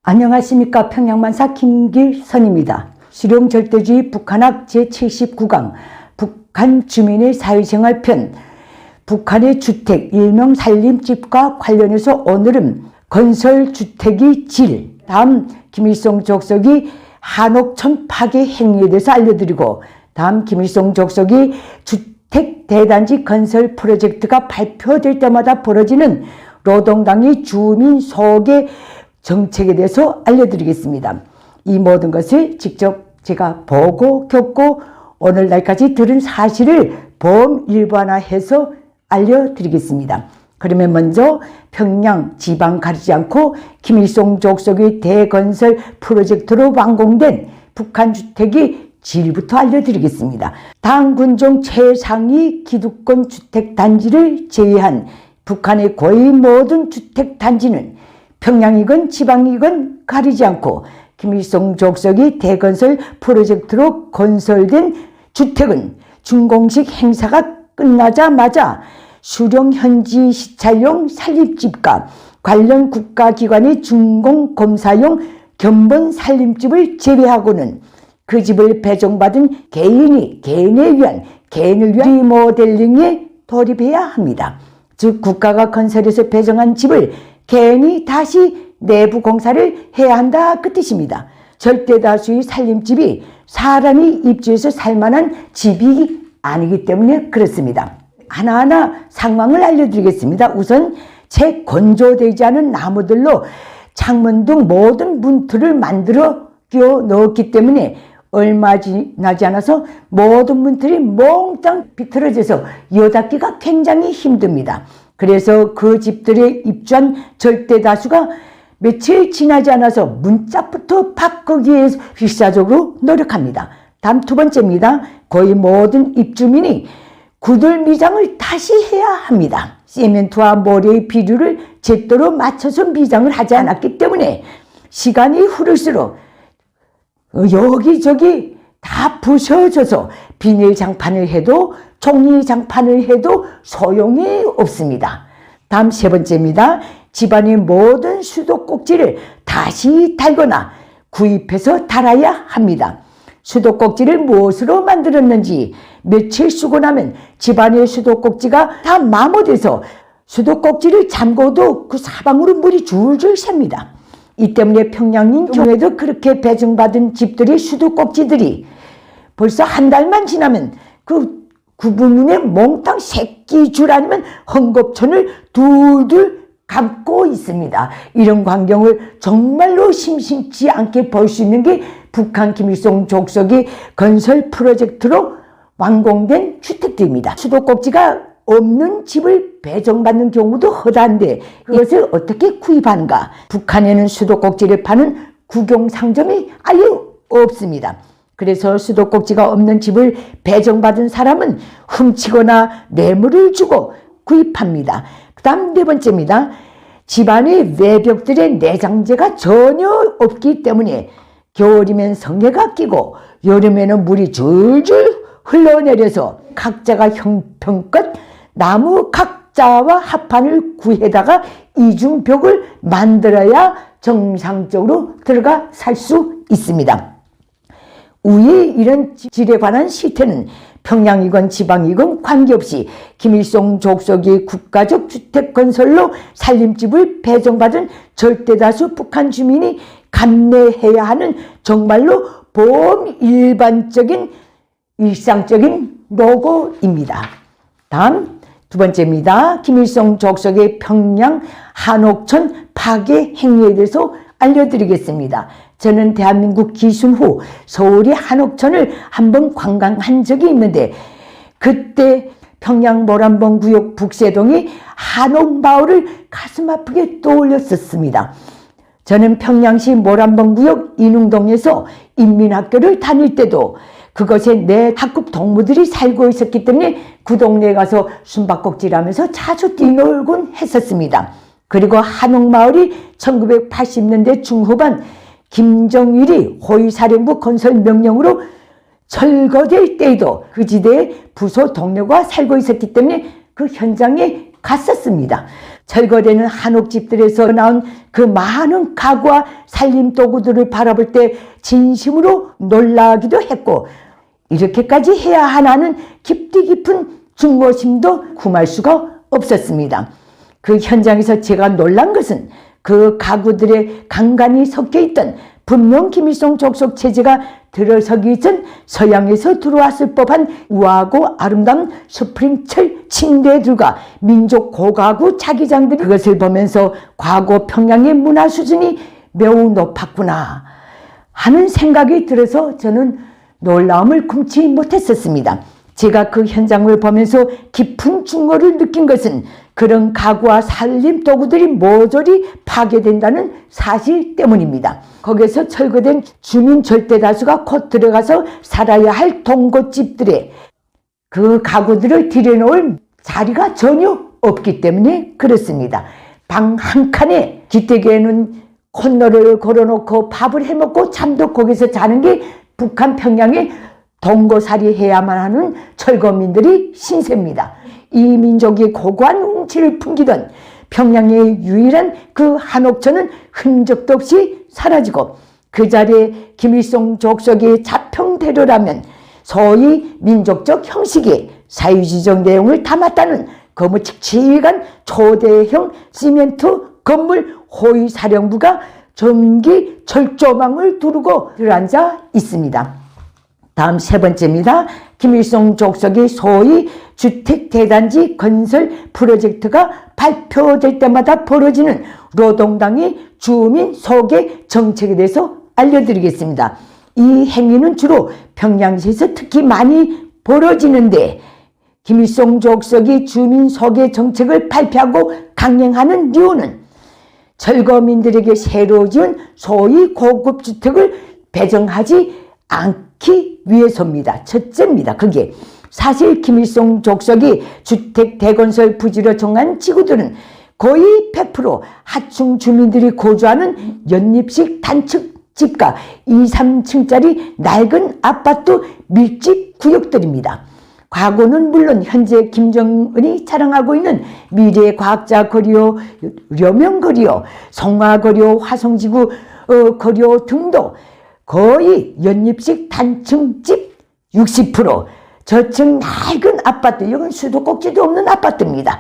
안녕하십니까. 평양만사 김길선입니다. 실용절대주의 북한학 제79강 북한 주민의 사회생활 편 북한의 주택 일명 살림집과 관련해서 오늘은 건설주택의 질, 다음 김일성 족속이 한옥천 파괴 행위에 대해서 알려드리고, 다음 김일성 족속이 주택 대단지 건설 프로젝트가 발표될 때마다 벌어지는 노동당의 주민 소개 정책에 대해서 알려드리겠습니다. 이 모든 것을 직접 제가 보고 겪고 오늘날까지 들은 사실을 범일반화해서 알려드리겠습니다. 그러면 먼저 평양 지방 가리지 않고 김일성 족속의 대건설 프로젝트로 완공된 북한 주택의 질부터 알려드리겠습니다. 당군종 최상위 기득권 주택단지를 제외한 북한의 거의 모든 주택단지는 평양이건 지방이건 가리지 않고 김일성 족속이 대건설 프로젝트로 건설된 주택은 준공식 행사가 끝나자마자 수령 현지 시찰용 살림집과 관련 국가기관의 준공검사용 견본 살림집을 제외하고는 그 집을 배정받은 개인을 위한 리모델링에 돌입해야 합니다. 즉 국가가 건설해서 배정한 집을 개인이 다시 내부 공사를 해야 한다, 그 뜻입니다. 절대 다수의 살림집이 사람이 입주해서 살만한 집이 아니기 때문에 그렇습니다. 하나하나 상황을 알려드리겠습니다. 우선 채 건조되지 않은 나무들로 창문 등 모든 문틀을 만들어 끼워 넣었기 때문에 얼마 지나지 않아서 모든 문틀이 몽땅 비틀어져서 여닫기가 굉장히 힘듭니다. 그래서 그 집들에 입주한 절대 다수가 며칠 지나지 않아서 문짝부터 바꾸기 위해서 필사적으로 노력합니다. 다음 두 번째입니다. 거의 모든 입주민이 구들 미장을 다시 해야 합니다. 시멘트와 모래의 비율을 제대로 맞춰서 미장을 하지 않았기 때문에 시간이 흐를수록 여기저기 다 부서져서 비닐 장판을 해도 종이 장판을 해도 소용이 없습니다. 다음 세 번째입니다. 집안의 모든 수도꼭지를 다시 달거나 구입해서 달아야 합니다. 수도꼭지를 무엇으로 만들었는지 며칠 쓰고 나면 집안의 수도꼭지가 다 마모돼서 수도꼭지를 잠궈도 그 사방으로 물이 줄줄 셉니다. 이 때문에 평양인 경우에도 그렇게 배정받은 집들의 수도꼭지들이 벌써 한 달만 지나면 그 부분에 몽땅 새끼줄 아니면 헝겊천을 둘둘 감고 있습니다. 이런 광경을 정말로 심심치 않게 볼 수 있는 게 북한 김일성 족속이 건설 프로젝트로 완공된 주택들입니다. 수도꼭지가 없는 집을 배정받는 경우도 허다한데 그것을 어떻게 구입하는가? 북한에는 수도꼭지를 파는 국영상점이 아예 없습니다. 그래서 수도꼭지가 없는 집을 배정받은 사람은 훔치거나 뇌물을 주고 구입합니다. 그 다음 네 번째입니다. 집안의 외벽들의 내장재가 전혀 없기 때문에 겨울이면 성에가 끼고 여름에는 물이 줄줄 흘러내려서 각자가 형편껏 나무 각자와 합판을 구해다가 이중벽을 만들어야 정상적으로 들어가 살 수 있습니다. 위에 이런 질에 관한 시태는 평양이건 지방이건 관계없이 김일성 족속이 국가적 주택 건설로 살림집을 배정받은 절대다수 북한 주민이 감내해야 하는 정말로 범일반적인 일상적인 노고입니다. 다음 두 번째입니다. 김일성 족속의 평양 한옥천 파괴 행위에 대해서 알려드리겠습니다. 저는 대한민국 기순 후 서울의 한옥천을 한번 관광한 적이 있는데 그때 평양 모란봉 구역 북세동이 한옥마을을 가슴 아프게 떠올렸었습니다. 저는 평양시 모란봉 구역 인웅동에서 인민학교를 다닐 때도 그것에 내 학급 동무들이 살고 있었기 때문에 그 동네에 가서 숨바꼭질하면서 자주 뛰놀곤 했었습니다. 그리고 한옥마을이 1980년대 중후반 김정일이 호위사령부 건설 명령으로 철거될 때에도 그 지대에 부소 동료가 살고 있었기 때문에 그 현장에 갔었습니다. 철거되는 한옥집들에서 나온 그 많은 가구와 살림 도구들을 바라볼 때 진심으로 놀라기도 했고, 이렇게까지 해야 하나는 깊이 깊은 중고심도 금할 수가 없었습니다. 그 현장에서 제가 놀란 것은 그 가구들에 간간히 섞여 있던 분명 김일성 족속 체제가 들어서기 전 서양에서 들어왔을 법한 우아하고 아름다운 스프링 철 침대들과 민족 고가구 자기장들, 그것을 보면서 과거 평양의 문화 수준이 매우 높았구나 하는 생각이 들어서 저는 놀라움을 금치 못했었습니다. 제가 그 현장을 보면서 깊은 충고를 느낀 것은 그런 가구와 살림 도구들이 모조리 파괴된다는 사실 때문입니다. 거기서 철거된 주민 절대 다수가 곧 들어가서 살아야 할 동고집들에 그 가구들을 들여놓을 자리가 전혀 없기 때문에 그렇습니다. 방 한 칸에 기대기에는 콘로를 걸어놓고 밥을 해먹고 잠도 거기서 자는 게 북한 평양의 동고살이 해야만 하는 철거민들이 신세입니다. 이 민족이 고고한 운치를 풍기던 평양의 유일한 그 한옥천은 흔적도 없이 사라지고, 그 자리에 김일성 족속의 자평대로라면 소위 민족적 형식의 사유지정 내용을 담았다는 거무칙칙한 초대형 시멘트 건물 호위사령부가 전기 철조망을 두르고 들어앉아 있습니다. 다음 세 번째입니다. 김일성 족속의 소위 주택대단지 건설 프로젝트가 발표될 때마다 벌어지는 노동당의 주민 소개 정책에 대해서 알려드리겠습니다. 이 행위는 주로 평양시에서 특히 많이 벌어지는데, 김일성 족속이 주민 소개 정책을 발표하고 강행하는 이유는 철거민들에게 새로 지은 소위 고급 주택을 배정하지 않기 위해서입니다. 첫째입니다. 그게 사실 김일성 족속이 주택 대건설 부지로 정한 지구들은 거의 100% 하층 주민들이 거주하는 연립식 단층집과 2, 3층짜리 낡은 아파트 밀집 구역들입니다. 과거는 물론 현재 김정은이 자랑하고 있는 미래과학자 거리요, 려명거리요, 성화거리요, 화성지구 거리요 등도 거의 연립식 단층집 60%, 저층 낡은 아파트, 이건 수도꼭지도 없는 아파트입니다.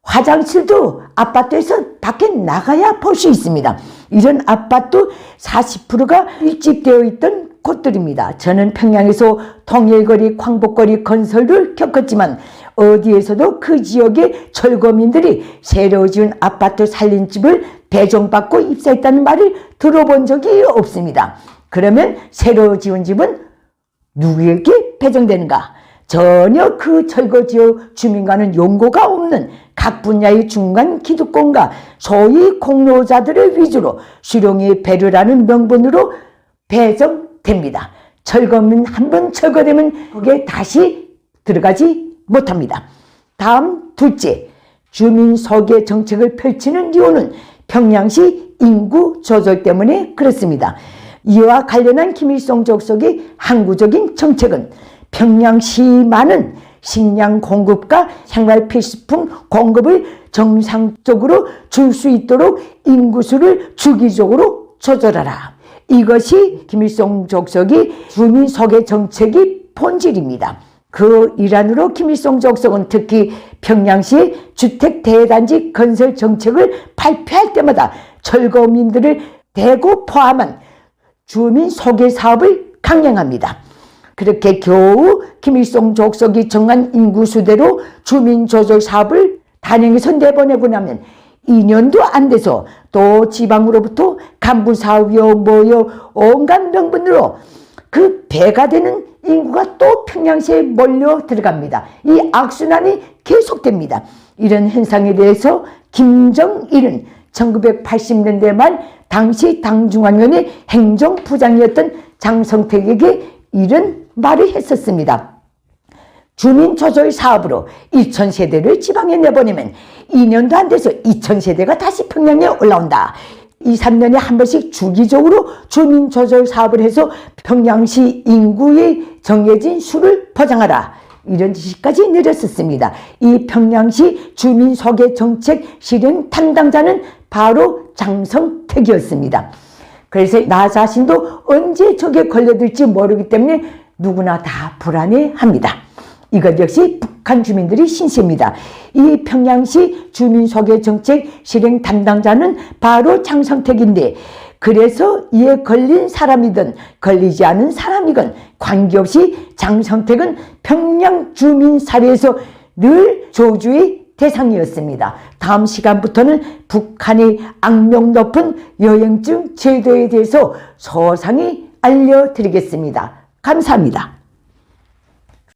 화장실도 아파트에서 밖에 나가야 볼 수 있습니다. 이런 아파트 40%가 밀집되어 있던 곳들입니다. 저는 평양에서 통일거리, 광복거리 건설을 겪었지만 어디에서도 그 지역의 철거민들이 새로 지은 아파트 살림집을 배정받고 입사했다는 말을 들어본 적이 없습니다. 그러면 새로 지은 집은 누구에게 배정되는가? 전혀 그 철거 지역 주민과는 연고가 없는 각 분야의 중간 기득권과 소위 공로자들을 위주로 수령의 배려라는 명분으로 배정됩니다. 철거민 한번 철거되면 거기에 다시 들어가지 못합니다. 다음 둘째, 주민 소개 정책을 펼치는 이유는 평양시 인구 조절 때문에 그렇습니다. 이와 관련한 김일성 족속의 항구적인 정책은 평양시만은 식량 공급과 생활 필수품 공급을 정상적으로 줄 수 있도록 인구수를 주기적으로 조절하라. 이것이 김일성 족속의 주민 소개 정책의 본질입니다. 그 일환으로 김일성 족속은 특히 평양시의 주택 대단지 건설 정책을 발표할 때마다 철거민들을 대거 포함한 주민 소개 사업을 강행합니다. 그렇게 겨우 김일성 족속이 정한 인구수대로 주민 조절 사업을 단행해서 내보내고 나면 2년도 안 돼서 또 지방으로부터 간부사위요 뭐요 온갖 명분으로 그 배가 되는 인구가 또 평양시에 몰려 들어갑니다. 이 악순환이 계속됩니다. 이런 현상에 대해서 김정일은 1980년대 말 당시 당중앙위원회 행정부장이었던 장성택에게 이런 말을 했었습니다. 주민조절 사업으로 2000세대를 지방에 내보내면 2년도 안 돼서 2000세대가 다시 평양에 올라온다. 2, 3년에 한 번씩 주기적으로 주민조절 사업을 해서 평양시 인구의 정해진 수를 보장하라. 이런 지시까지 내렸었습니다. 이 평양시 주민소개정책 실행 담당자는 바로 장성택이었습니다. 그래서 나 자신도 언제 저게 걸려들지 모르기 때문에 누구나 다 불안해합니다. 이것 역시 북한 주민들이 신세입니다. 이 평양시 주민소개정책 실행 담당자는 바로 장성택인데, 그래서 이에 걸린 사람이든 걸리지 않은 사람이건 관계없이 장성택은 평양 주민 사회에서 늘 조주의 대상이었습니다. 다음 시간부터는 북한의 악명 높은 여행증 제도에 대해서 소상히 알려드리겠습니다. 감사합니다.